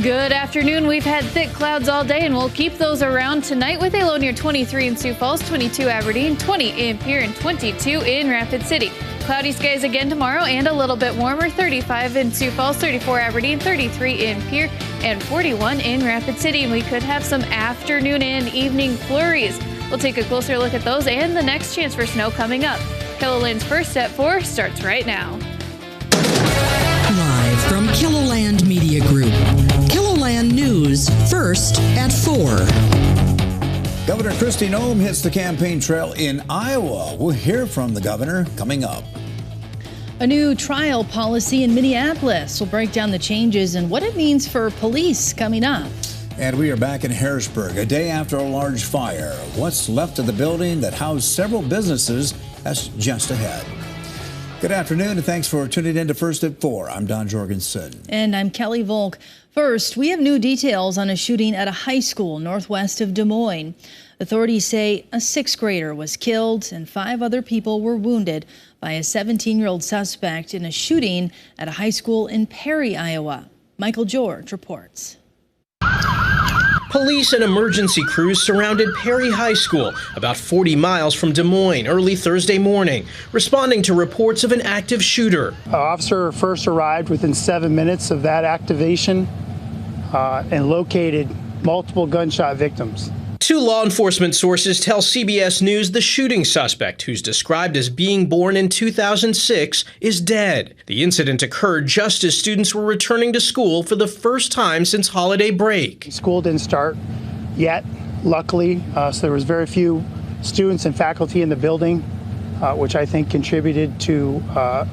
Good afternoon. We've had thick clouds all day, and we'll keep those around tonight with a low near 23 in Sioux Falls, 22 Aberdeen, 20 in Pierre, and 22 in Rapid City. Cloudy skies again tomorrow and a little bit warmer, 35 in Sioux Falls, 34 Aberdeen, 33 in Pierre, and 41 in Rapid City. And we could have some afternoon and evening flurries. We'll take a closer look at those and the next chance for snow coming up. KELOLAND's First at 4 starts right now. Live from KELOLAND Media Group. KELOLAND News, First at 4. Governor Kristi Noem hits the campaign trail in Iowa. We'll hear from the governor coming up. A new trial policy in Minneapolis will break down the changes and what it means for police coming up. And we are back in Harrisburg, a day after a large fire. What's left of the building that housed several businesses? That's just ahead. Good afternoon, and thanks for tuning in to First at 4. I'm Don Jorgensen. And I'm Kelly Volk. First, we have new details on a shooting at a high school northwest of Des Moines. Authorities say a 6th grader was killed and 5 other people were wounded by a 17-year-old suspect in a shooting at a high school in Perry, Iowa. Michael George reports. Police and emergency crews surrounded Perry High School, about 40 miles from Des Moines, early Thursday morning, responding to reports of an active shooter. Officer first arrived within 7 minutes of that activation and located multiple gunshot victims. 2 law enforcement sources tell CBS News the shooting suspect, who's described as being born in 2006, is dead. The incident occurred just as students were returning to school for the first time since holiday break. School didn't start yet, luckily, so there was very few students and faculty in the building, which I think contributed to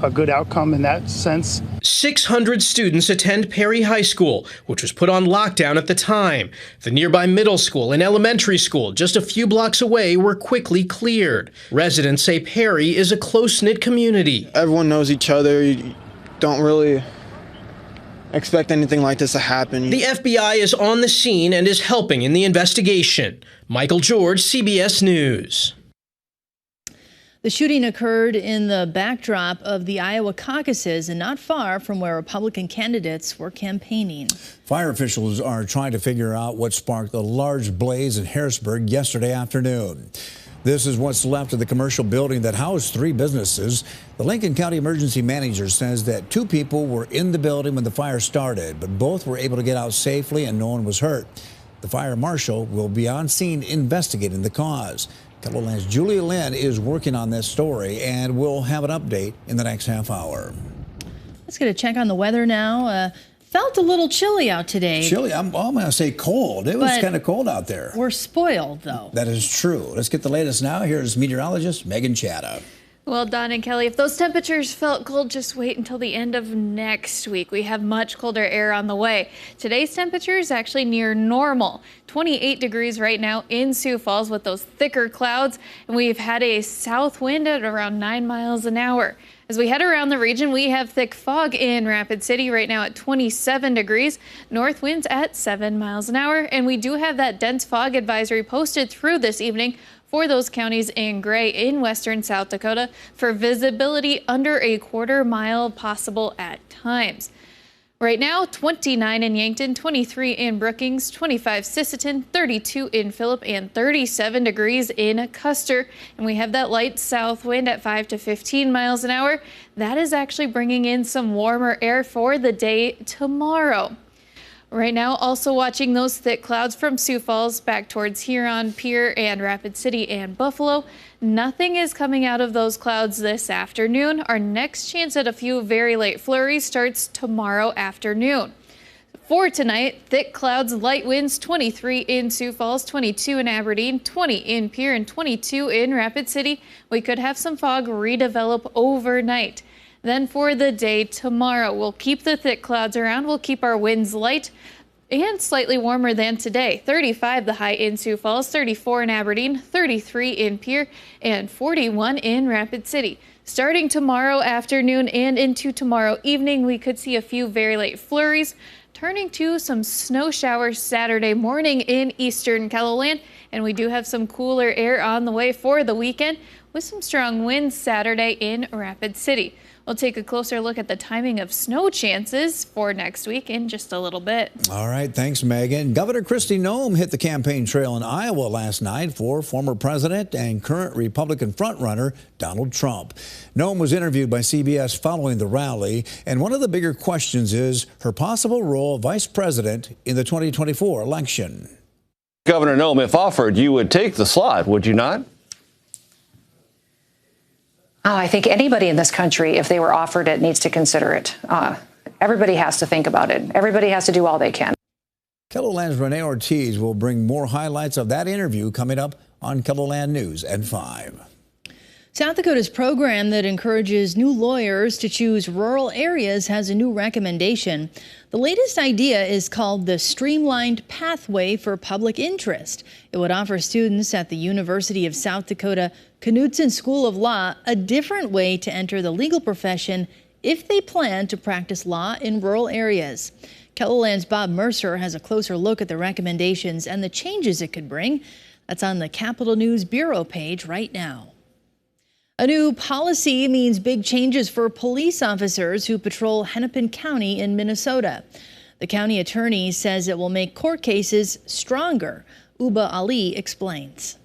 a good outcome in that sense. 600 students attend Perry High School, which was put on lockdown at the time. The nearby middle school and elementary school, just a few blocks away, were quickly cleared. Residents say Perry is a close-knit community. Everyone knows each other. You don't really expect anything like this to happen. The FBI is on the scene and is helping in the investigation. Michael George, CBS News. The shooting occurred in the backdrop of the Iowa caucuses and not far from where Republican candidates were campaigning. Fire officials are trying to figure out what sparked the large blaze in Harrisburg yesterday afternoon. This is what's left of the commercial building that housed 3 businesses. The Lincoln County Emergency Manager says that 2 people were in the building when the fire started, but both were able to get out safely and no one was hurt. The fire marshal will be on scene investigating the cause. KELOLAND's Julia Lynn is working on this story, and we'll have an update in the next half hour. Let's get a check on the weather now. Felt a little chilly out today. Chilly? I'm going to say cold. It was kind of cold out there. We're spoiled, though. That is true. Let's get the latest now. Here's meteorologist Megan Chatta. Well, Don and Kelly, if those temperatures felt cold, just wait until the end of next week. We have much colder air on the way. Today's temperature is actually near normal. 28 degrees right now in Sioux Falls with those thicker clouds, and we've had a south wind at around 9 miles an hour. As we head around the region, we have thick fog in Rapid City right now at 27 degrees, north winds at 7 miles an hour, and we do have that dense fog advisory posted through this evening for those counties in gray in western South Dakota for visibility under a quarter mile possible at times. Right now, 29 in Yankton, 23 in Brookings, 25 Sisseton, 32 in Phillip, and 37 degrees in Custer. And we have that light south wind at 5 to 15 miles an hour. That is actually bringing in some warmer air for the day tomorrow. Right now, also watching those thick clouds from Sioux Falls back towards Huron, Pierre, and Rapid City and Buffalo. Nothing is coming out of those clouds this afternoon. Our next chance at a few very late flurries starts tomorrow afternoon. For tonight, thick clouds, light winds, 23 in Sioux Falls, 22 in Aberdeen, 20 in Pierre, and 22 in Rapid City. We could have some fog redevelop overnight. Then for the day tomorrow, we'll keep the thick clouds around. We'll keep our winds light and slightly warmer than today. 35 the high in Sioux Falls, 34 in Aberdeen, 33 in Pierre, and 41 in Rapid City. Starting tomorrow afternoon and into tomorrow evening, we could see a few very late flurries, turning to some snow showers Saturday morning in eastern KELOLAND. And we do have some cooler air on the way for the weekend with some strong winds Saturday in Rapid City. We'll take a closer look at the timing of snow chances for next week in just a little bit. All right, thanks, Megan. Governor Kristi Noem hit the campaign trail in Iowa last night for former president and current Republican frontrunner Donald Trump. Noem was interviewed by CBS following the rally, and one of the bigger questions is her possible role as vice president in the 2024 election. Governor Noem, if offered, you would take the slot, would you not? Oh, I think anybody in this country, if they were offered it, needs to consider it. Everybody has to think about it. Everybody has to do all they can. KELOLAND's Renee Ortiz will bring more highlights of that interview coming up on KELOLAND News at 5. South Dakota's program that encourages new lawyers to choose rural areas has a new recommendation. The latest idea is called the Streamlined Pathway for Public Interest. It would offer students at the University of South Dakota Knudson School of Law a different way to enter the legal profession if they plan to practice law in rural areas. KELOLAND's Bob Mercer has a closer look at the recommendations and the changes it could bring. That's on the Capitol News Bureau page right now. A new policy means big changes for police officers who patrol Hennepin County in Minnesota. The county attorney says it will make court cases stronger. Uba Ali explains.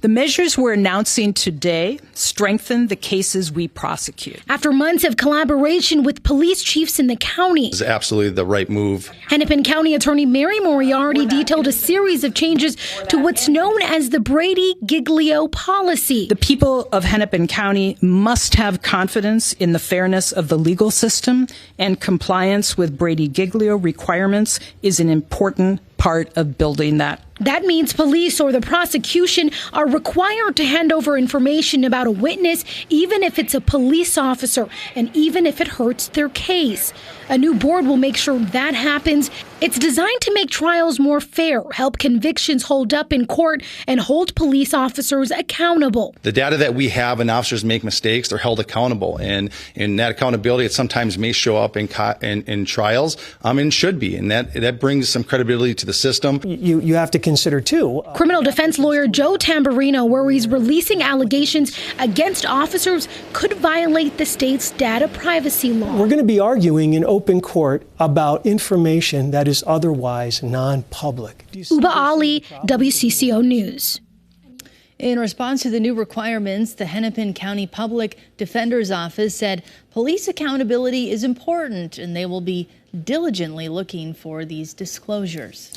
The measures we're announcing today strengthen the cases we prosecute. After months of collaboration with police chiefs in the county, is absolutely the right move. Hennepin County Attorney Mary Moriarty detailed a series of changes to what's known as the Brady-Giglio policy. The people of Hennepin County must have confidence in the fairness of the legal system, and compliance with Brady-Giglio requirements is an important part of building that. That means police or the prosecution are required to hand over information about a witness, even if it's a police officer and even if it hurts their case. A new board will make sure that happens. It's designed to make trials more fair, help convictions hold up in court, and hold police officers accountable. The data that we have, and officers make mistakes, they're held accountable. And in that accountability, it sometimes may show up in trials, and should be. And that brings some credibility to the system. You have to consider, too. Criminal defense lawyer Joe Tamburino worries releasing allegations against officers could violate the state's data privacy law. We're going to be arguing in open court about information that is otherwise non-public. Uba Ali, WCCO News. In response to the new requirements, the Hennepin County Public Defender's Office said police accountability is important and they will be diligently looking for these disclosures.